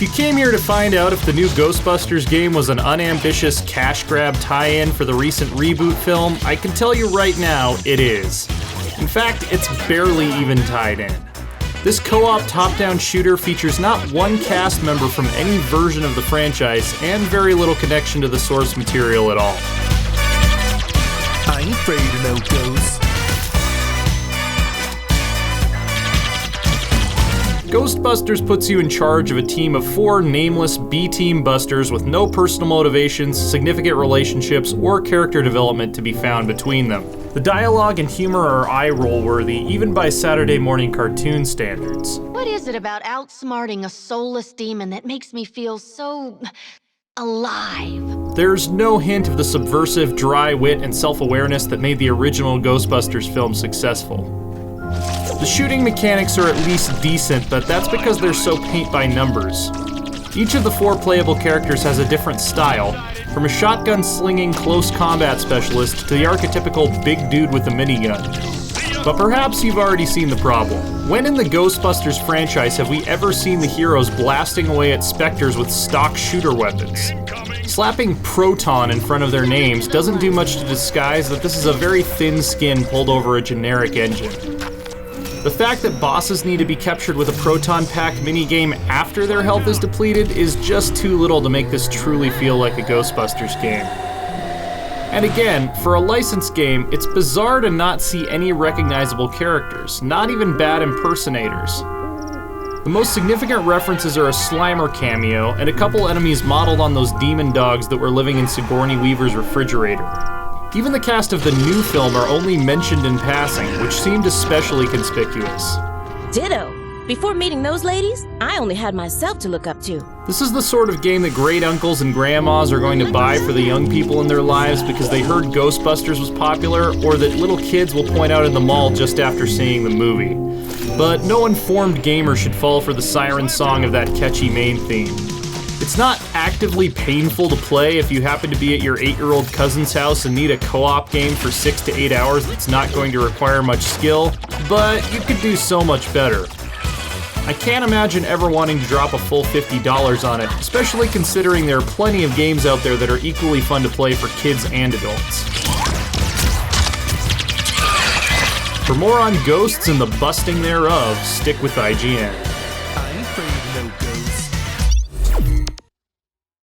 If you came here to find out if the new Ghostbusters game was an unambitious cash grab tie-in for the recent reboot film, I can tell you right now, it is. In fact, it's barely even tied in. This co-op top-down shooter features not one cast member from any version of the franchise and very little connection to the source material at all. I ain't afraid of no ghosts. Ghostbusters puts you in charge of a team of 4 nameless B-team busters with no personal motivations, significant relationships, or character development to be found between them. The dialogue and humor are eye-roll worthy, even by Saturday morning cartoon standards. What is it about outsmarting a soulless demon that makes me feel so alive? There's no hint of the subversive, dry wit and self-awareness that made the original Ghostbusters film successful. The shooting mechanics are at least decent, but that's because they're so paint by numbers. Each of the 4 playable characters has a different style, from a shotgun-slinging close combat specialist to the archetypical big dude with a minigun. But perhaps you've already seen the problem. When in the Ghostbusters franchise have we ever seen the heroes blasting away at specters with stock shooter weapons? Slapping Proton in front of their names doesn't do much to disguise that this is a very thin skin pulled over a generic engine. The fact that bosses need to be captured with a proton pack minigame after their health is depleted is just too little to make this truly feel like a Ghostbusters game. And again, for a licensed game, it's bizarre to not see any recognizable characters, not even bad impersonators. The most significant references are a Slimer cameo and a couple enemies modeled on those demon dogs that were living in Sigourney Weaver's refrigerator. Even the cast of the new film are only mentioned in passing, which seemed especially conspicuous. Ditto. Before meeting those ladies, I only had myself to look up to. This is the sort of game that great uncles and grandmas are going to buy for the young people in their lives because they heard Ghostbusters was popular, or that little kids will point out in the mall just after seeing the movie. But no informed gamer should fall for the siren song of that catchy main theme. It's not actively painful to play if you happen to be at your 8-year-old cousin's house and need a co-op game for 6 to 8 hours that's not going to require much skill, but you could do so much better. I can't imagine ever wanting to drop a full $50 on it, especially considering there are plenty of games out there that are equally fun to play for kids and adults. For more on ghosts and the busting thereof, stick with IGN. I ain't afraid of no ghosts.